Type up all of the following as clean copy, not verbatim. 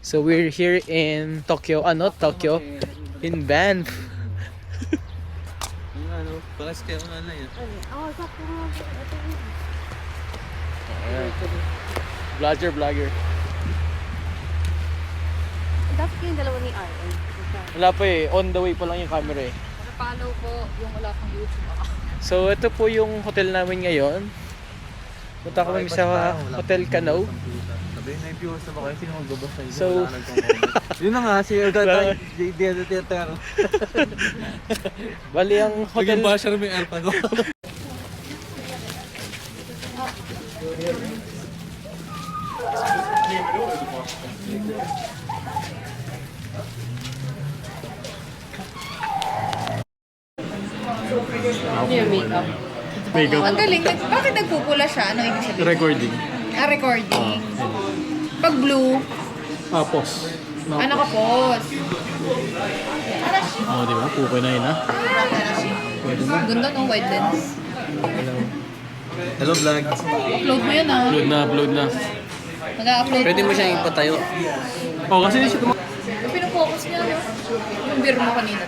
So we're here in Tokyo, Tokyo, in Banff. Paras kayo ng ano yan. Sakto nga. Vlogger. Dapat kayong dalawa ni RL. Wala pa eh, on the way pa lang yung camera eh. Follow po yung wala pang YouTube. So ito po yung hotel namin ngayon. Punta kami sa Hotel Cano. Sabi na yung viewers na ba kayo? Sino magbabasa yun? So, yun na nga, si Ergatay. Theater. bali ang hotel. Paging basher may Ertago. Yung makeup. Makeup. Ang galing. Bakit nagpupula siya? Ano ibig sabihin? Recording. Recording. Pag blue, Pause. ano ka pause? Di ba? Pukay na yun ha. Ganda no, wide lens. Hello vlog. Upload mo yun ah. Upload na. Mag-upload Pwede mo siyang ipatayo. Kasi hindi siya Yung pinofocus niya, no? Yung beer mo kanina.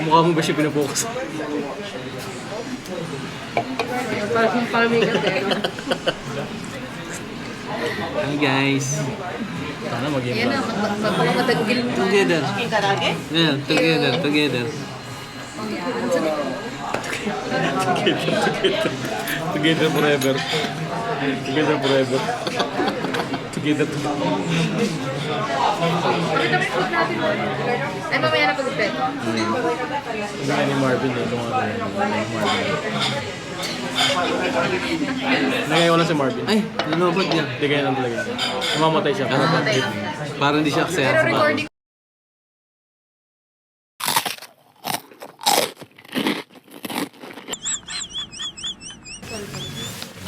mukha mo ba siya pinapokus? Parang makeup eh. Hi guys. Sana maging Yan na, magpapamatagil mo. Together. Yeah, together. Oh yan. Together forever. Ay, mamaya na pag-upit. Hindi ni Marvin eh. Ito nga Nagay ko lang si Marvin. Ay, nanobot niya. Hindi kaya lang talaga. Namamatay siya. Mamatay lang. Parang hindi siya aksaya. Pero recording.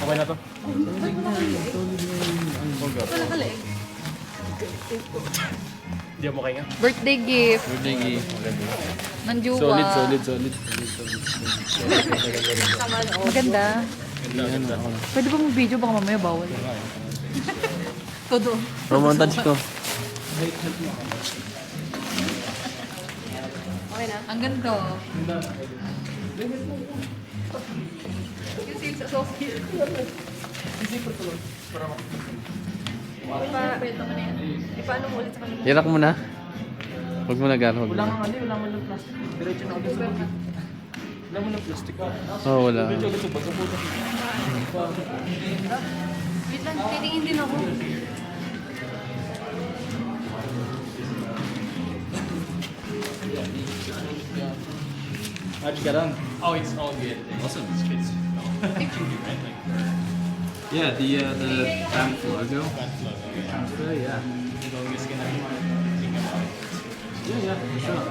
Okay na to? Wala ka leg. Hindi mo kaya nga. Birthday gift. Ng Juwa. Solid. Maganda. Ganda. Pwede ba mag-video? Baka mamaya bawal. Todo. Romantage ko. Okay na. Ang ganda. Yung seats sa Sophie. Paano mo ulit sa kanila? Irak mo na. Huwag mo na gan. Wala nga lang plastic. Diretso na ulit sa Wala mo ng plastic. Oo, wala. Diretso ulit sa baso po. Wait lang, titingin din ako. Happy ka lang. Oh, it's all good. Awesome. It's good. Yeah, the Banff logo. Yeah. Yeah, for sure.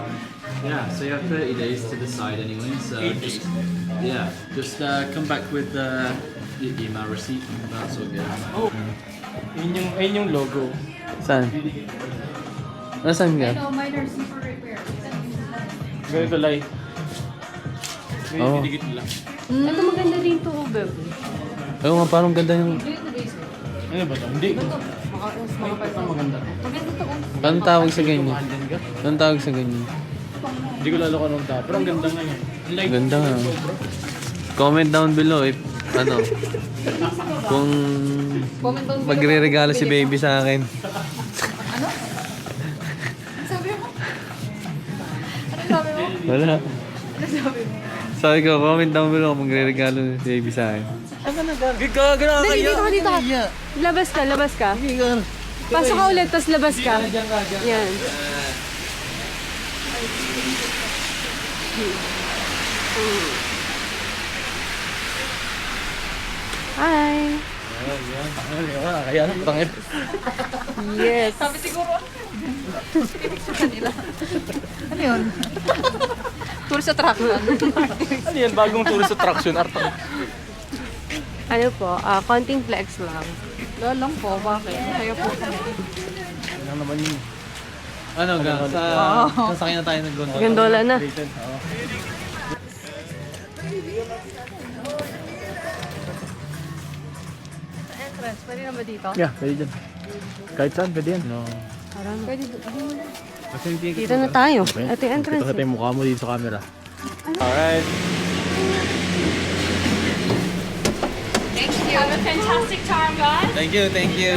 Yeah, so you have 30 days to decide anyway, so just come back with your email receipt. That's all good. Oh. Ayun yung logo. Saan? Nasaan ka? No, mine are super repair. Ganito lang. Oh. Didikit lang. Ito maganda din to, Beb. Oo nga, parang ganda yung... Ano ba ito? Hindi. Maganda to. Anong tawag sa ganyan? Anong tawag sa ganyan? Hindi ko lalo kung anong tao. Pero ang ganda nga yun. Like, Ganda nga. Comment down below if kung Comment down below. magre-regalo si baby sa akin. Ano? Sabi mo? Ano sabi mo? Wala. Ano sabi mo? Sabi ko, comment down below kung magre-regalo si baby sa akin. Dali, dito ka. Labas ka. Pasok ka ulit, tapos labas ka. Yan. Hi. Kaya lang, pangit. Yes. Sabi siguro. Kanila. Ano yun? Tourist attraction. Ano yan? Bagong tourist attraction. Ano po, konting flex lang. Wala lang po, bakit? Kaya po kami. Ano naman yun? Ano ga? Sasakyan na tayo ng gondola. Gondola na. Oo. entrance. Pwede na ba dito? Yeah, pwede dyan. Kahit saan, pwede yan. No. Parang pwede dito. Dito na tayo. Ito yung entrance. Ito yung mukha mo dito sa camera. Alright. Have a fantastic time, guys. Thank you. Enjoy.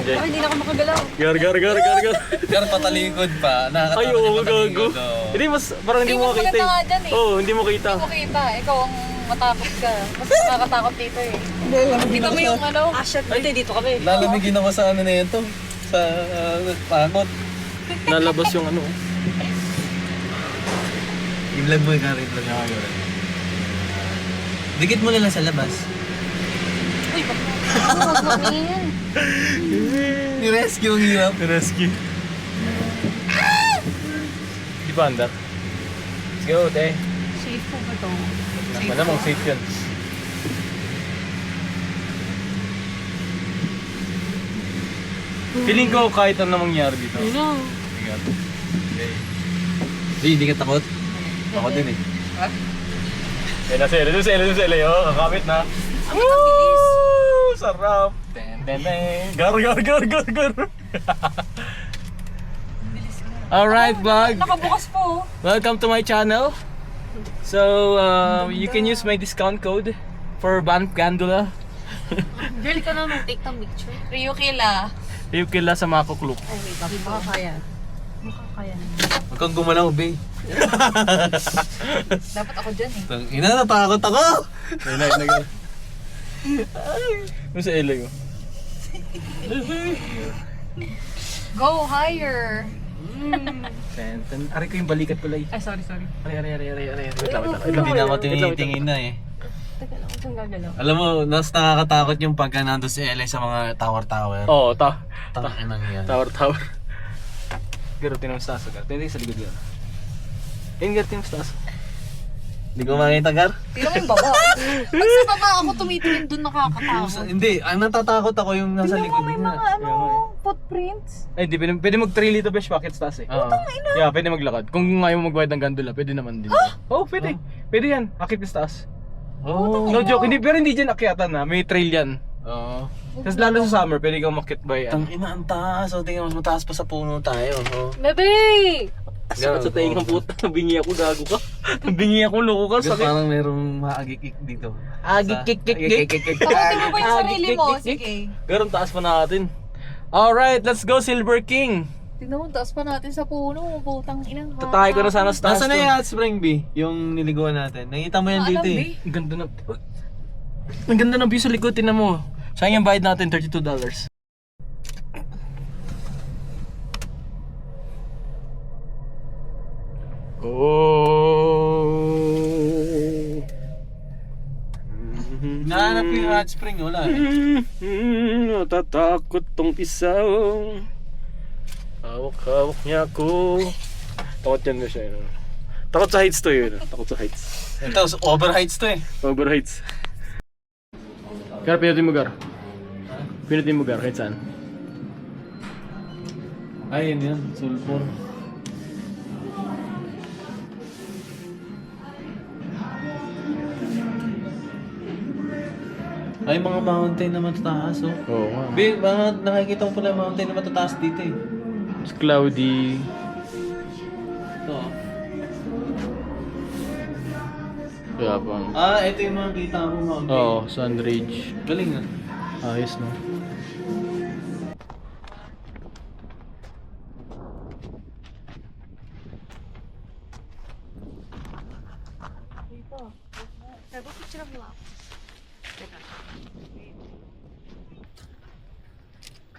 Hindi na ako makagalaw. Gar. Gar, patalikod pa. Ay, oo, gago. Hindi, mas parang hindi mo makita eh. Oo, hindi mo kita. Hindi mo kita. Ikaw ang matakot ka. Mas nakakatakot dito eh. Kita mo yung ano? Ah, shit. Dito kami. Lalamigin ako sa ano na ito. Sa pangot. Nalabas yung ano. I-vlog mo yung Gar, i-vlog ako yun. Dikit mo na lang sa labas. Uy, wag mo yan. Ni-rescue ang hirap. Rescue. Di ba andar? Let's go, te. Safe po ba ito? Malamang safe yun. Feeling ko kahit ano mangyari dito. Hindi ka takot? Ako din eh. Ayun na si Ele. Oh, kakapit na. Ang bilis. Sarap. Ten. Gar. Alright, vlog. Nakabukas po. Welcome to my channel. So, you can use my discount code for Banff Gondola. Girl, ka na mag-take ng picture. Ryukila. You kila sa Mako Club. Ay, wait. Makakaya. Makakaya. Huwag kang gumalaw, babe. Dapat ako dyan eh. Ina, natakot ako! Ayun na, Gar. Ano sa Ele mo? Go higher. Ten. Aray ko yung balikat ko lang. Ay, sorry. Aray. Wait lang. Hindi na ako tinitingin na eh. Teka lang, saan gagalaw? Alam mo, nas nakakatakot yung pagka nandun si LA sa mga tower. Oo, Tangin nang yan. Tower. Garo, tinang sa taas. Tingnan sa likod yun. Tingnan tinang sa taas. Hindi ko makita, Gar. Tira mo yung baba. Pag sa baba ako tumitingin dun nakakatakot. Hindi, ang natatakot ako yung nasa Tingnan mo likod may niya. mga ano, footprints. Ay, di pwede mag-trail dito, besh, bakit sa taas eh. Oo. Yeah, pwede maglakad. Kung ayaw mo magbayad ng gondola, pwede naman din. Oh, pwede. Pwede yan. Akit ka sa taas. Oh. No joke, hindi, pero hindi dyan akyatan na. May trail yan. Oo. Tapos lalo sa summer, pwede kang makit by Tangina, ang taas. O, tingnan mas mataas pa sa puno tayo. Oh. Bebe! Sakit sa tainga ng puta. Bingi ako, gago ka. Bingi ako, loko ka. Kasi Sakit. parang merong maagik-ik dito. Agik. Pakutin mo ba yung sarili mo? Sige. Garon taas pa natin. Alright, let's go Silver King. Tingnan mo, taas pa natin sa puno. Putang inang ha. Tatay ko na sana sa taas. Nasaan na to. yung hot spring, B? Yung niliguan natin. Nakita mo yan dito eh. Ang ganda na. Ang ganda ng view sa likod, tinan mo. Sayang yung bayad natin, $32. Oh. Nahanap ko yung hot spring, wala eh. Natatakot tong isaw. Hawak-hawak niya ako. Takot yan na siya. Yun. Takot sa heights to yun. Takot sa heights. Ito, over heights to eh. Over heights. Gar, pinutin mo, Gar. Pinutin mo, Gar, kahit saan. Ay, yun yan. Sulfur. Ay, mga mountain na matataas, oh. Oo nga. B, mga nakikita ko pala yung mountain na matataas dito eh. It's cloudy. Ito, oh. Kaya bang. Ah, ito yung mga kita ko mountain. Oo, Sandridge. Galing ah. Ayos no.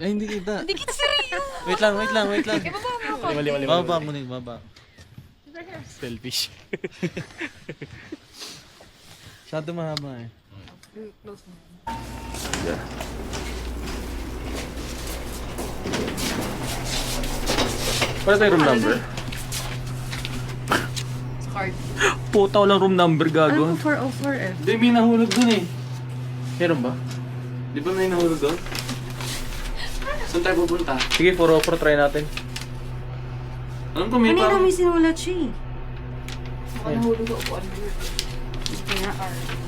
Ay, hindi kita. Hindi kita seryo. Wait lang. Ibaba mo ako. Mali. Baba mo na yung baba. Selfish. Masyado mahaba eh. Close mo. Wala tayo room number. Sa card. Puta, walang room number, gago. Ano 404 eh? Hindi, may nahulog dun eh. Meron ba? Di ba may nahulog dun? Saan tayo pupunta? Sige, 404 try natin. Alam ko may Kanina parang... may sinulat siya eh. Baka nahulog ako.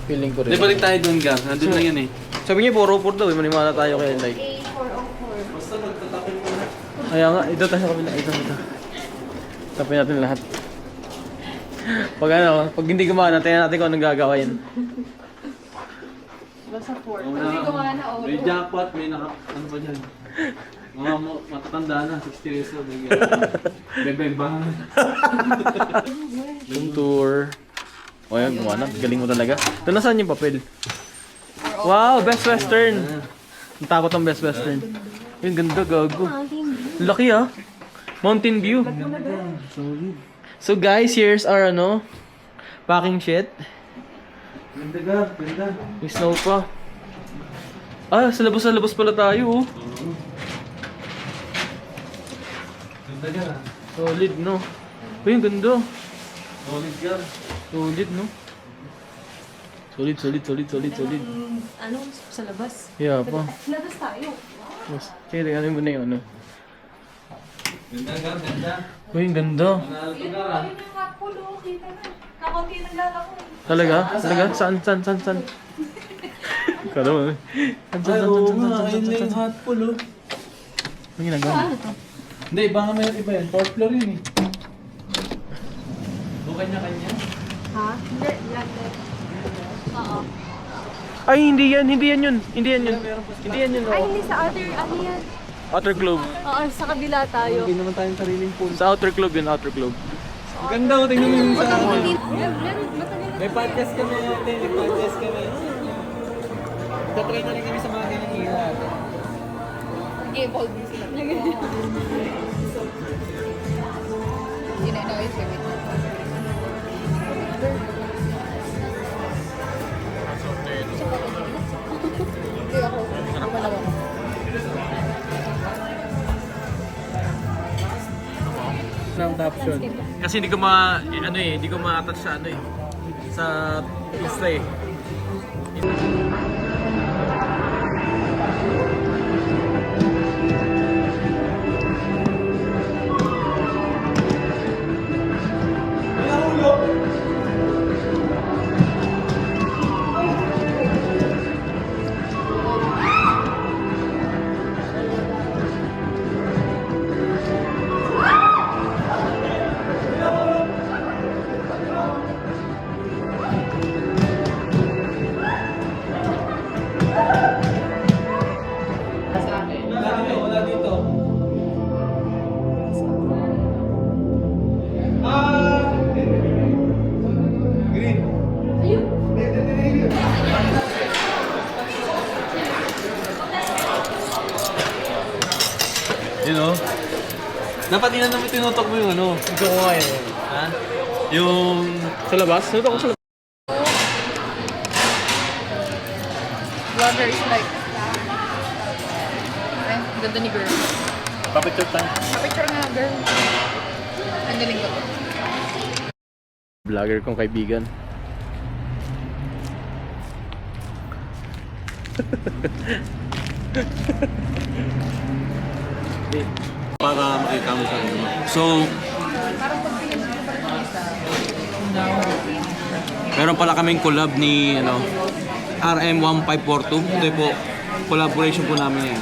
Feeling ko Di rin. balik tayo doon, Gar. Nandun lang yan eh. Sabi niya 404 daw, manimala tayo kay like. Basta magtatapin ko na. Kaya nga, ito tayo sa kabila. Ito. Tapin natin lahat. Pag ano, pag hindi gumana, tingnan natin kung anong gagawin. May jackpot, may ano pa dyan. Mga matatanda na, 60 years old. Bebembahan. Room tour. O yan, gumana. Galing mo talaga. Ito, nasaan yung papel? Wow, Best Western. Ang takot ang Best Western. Yung ganda, gago. Laki ah. Mountain View. So guys, here's our packing shit. Ganda, Gar. Ganda. May snow pa. Ah, sa labas pala tayo oh. Ganda, Gar. Solid no. Uy, ang ganda. Solid, Gar. Solid no. Solid. Ano, sa labas? Yeah pa. Labas tayo. Yes. Sige, tingnan mo na yung ano. Ganda, Gar. Ganda. Uy, ang ganda. Manalo to, Gar, ah. Yung hot pool, kita na. Kakunti ng lalako eh. Talaga? Saan? Kala mo. Ay, oo nga. Ayun na yung hot pool, oh. Ang ginagawa? Hindi, baka may iba yan. 4th floor yun eh. O kanya-kanya. Ha? Hindi, lahat. Oo. Ay, hindi yan yun. Hindi yan yun. Ay, hindi sa other, ano yan? Outer Globe. Oo, sa kabila tayo. Hindi naman tayong sariling pool. Sa Outer Globe yun, Outer Globe. Ang ganda, oh. Tingnan mo yung sa akin. Meron, matagal. May podcast kami natin. May podcast kami. Tatry na rin kami sa mga kinakita. Nag-evolve din sila. Hindi na ina-wait kami. Hindi ako. Malawa. Ng caption. Kasi hindi ko hindi ko ma-attach sa sa Insta eh. Wala dito. Green. You know? Dapat ilan naman tinutok mo yung ano? Ito ko ngayon. Ha? Yung... Sa labas? Ito ko sa labas. Vlogger is like... Ay, ang ganda ni girl. Papicture time. Picture nga, girl. Ang galing ko. Vlogger kong kaibigan. Para makita mo sa ano. So, Parang pagpilin ko pa rin yung isa. meron pala kaming collab ni RM1542. Ito po, collaboration po namin yan.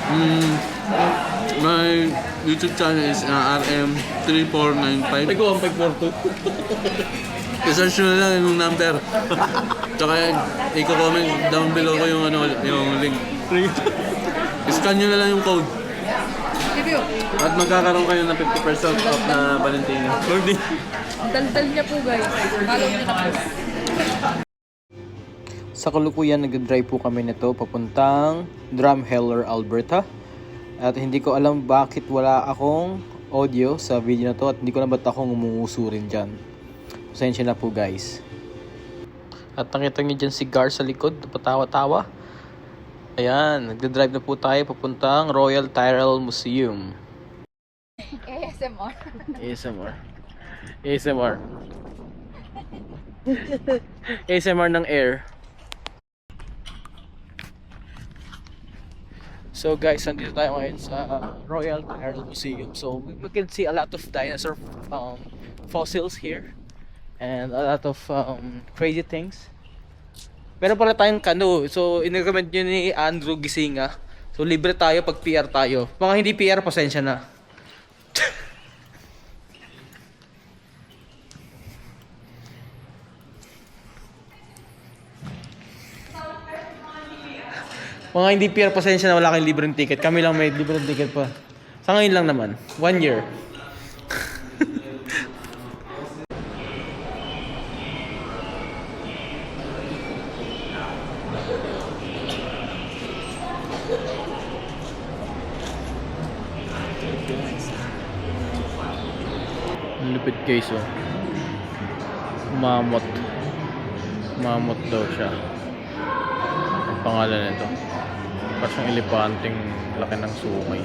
My YouTube channel is RM3495. Ay ko, 1542. I-search nyo na lang yung number. Tsaka i-comment down below ko yung yung link. I-scan nyo na lang yung code. Review. At magkakaroon kayo ng 50% off na Valentino. Lordy. Ang daldal niya po guys. Follow niyo na po. Sa kalukuyan, nag-drive po kami nito papuntang Drumheller, Alberta. At hindi ko alam bakit wala akong audio sa video na to at hindi ko na ba't akong umunguso rin dyan. Pasensya na po guys. At nakita nyo dyan si Gar sa likod, patawa-tawa. Ayan, nagdadrive na po tayo papuntang Royal Tyrrell Museum. ASMR. ASMR. ASMR. ASMR ng air. So guys, nandito tayo ngayon sa Royal Tyrrell Museum. So we can see a lot of dinosaur fossils here. And a lot of crazy things. Meron pala tayong canoe. So, in-recommend nyo ni Andrew Gisinga. So, libre tayo pag PR tayo. Mga hindi PR, pasensya na. Mga hindi PR, pasensya na wala kayong libreng ticket. Kami lang may libreng ticket pa. Sa ngayon lang naman. 1 year. Ang lupit guys, oh. Mammoth. Mammoth daw siya. Ang pangalan nito. Parang siyang elepanteng laki ng sungay.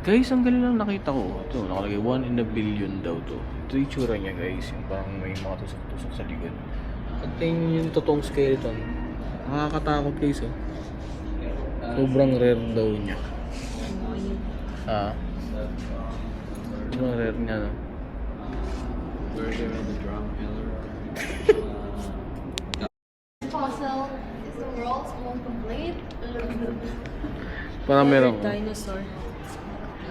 Guys, ang galing lang nakita ko. Ito, nakalagay 1 in a billion daw to. Ito yung tsura niya guys. Yung parang may mga tusok-tusok sa likod. At tingin yung totoong skeleton. Nakakatakot guys, oh. Sobrang rare daw niya. Sobrang rare niya, no? Murder of the drum killer. Fossil is the world's most complete. Parang meron. Dinosaur.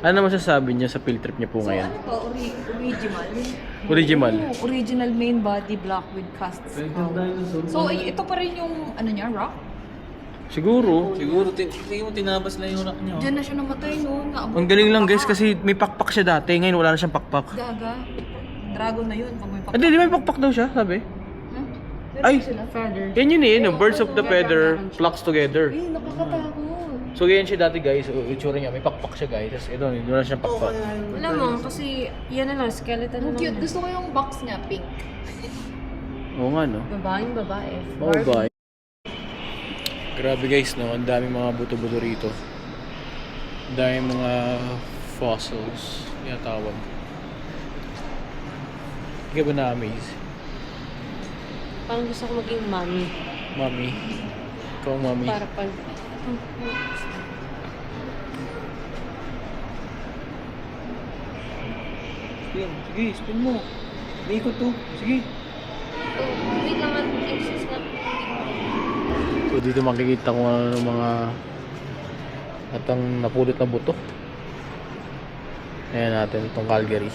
Ano naman sasabi niya sa field trip niya po ngayon? Ano to? Original. Original. Original main body block with cast skull. So, ito pa rin yung ano niya, rock? Siguro. Tingin mo tinabas na yung rock niya. Diyan na siya namatay noon. Ang galing lang guys kasi may pakpak siya dati. Ngayon wala na siyang pakpak. Gaga. Dragon na yun. Pag may Hindi, di may pakpak daw siya, sabi. Huh? Ay! Sila? Feather. Yan yun eh, no? Birds of the feather flocks together. Eh, nakakatakot. So ganyan siya dati guys, itsura niya, may pakpak siya guys. Tapos ito, hindi na siyang pakpak. Alam mo, kasi yan na lang, skeleton na Ang lang. cute. Gusto ko yung box niya, pink. Oo nga no. Babaeng babae. Oh bye. Grabe guys no, ang daming mga buto-buto rito. Ang daming mga fossils, yung tawag. Hindi ka ba na-amaze? Parang gusto ko maging mommy. Mami. Ikaw mami. Para pag... Sige, spin mo. May ikot to. Sige. Wait lang, exist na. So dito makikita ko ano ng mga at ang napulot na buto. Ayan natin itong Calgary.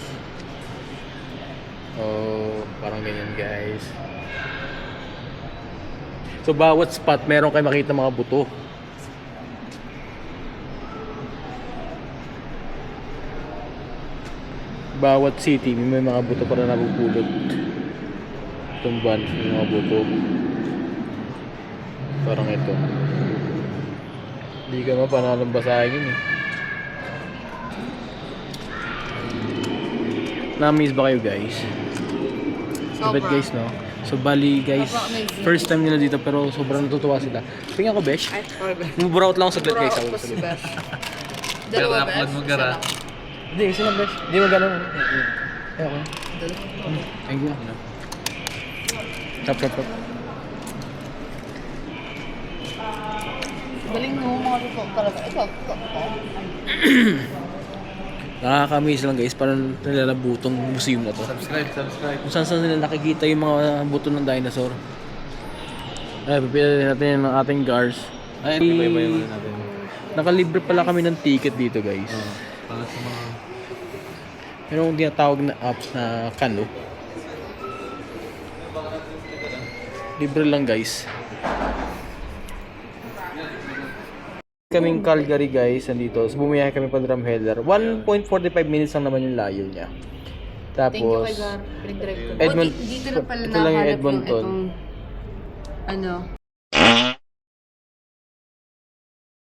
Oh, parang ganyan guys. So bawat spot meron kayo makita mga buto. Bawat city may mga buto para napupulot. Itong van, may mga buto. Parang ito. Hindi ka mapanalong basahin yun eh. Na-miss ba kayo guys? Sabit guys no? So bali guys, first time nila dito pero sobrang natutuwa sila. Tingnan ko besh. Muburaot lang ako saglit guys. Dalawa, best. Magmagara. Hindi, isa lang besh. Hindi mo ganun. Ayoko. Thank you. Chop. Galing mo, mga totoo talaga. Ito. Nakakamiss lang guys, parang nilalabutong museum na to. Subscribe. Kung saan nila nakikita yung mga buto ng dinosaur. Ay, pipiliin natin yung ating guards. Ay, Iba-iba yung natin. nakalibre pala kami ng ticket dito guys. Para sa mga... Merong tinatawag na apps na canoe. Libre lang guys. Kaming Calgary guys, nandito. So, bumiyahe kami pa Drumheller. 1.45 minutes lang naman yung layo niya. Thank you Tapos, kay Gar. Pinag-drive ko. Edmont, Dito na pala ito lang yung nahanap yung Edmonton. itong... Ano?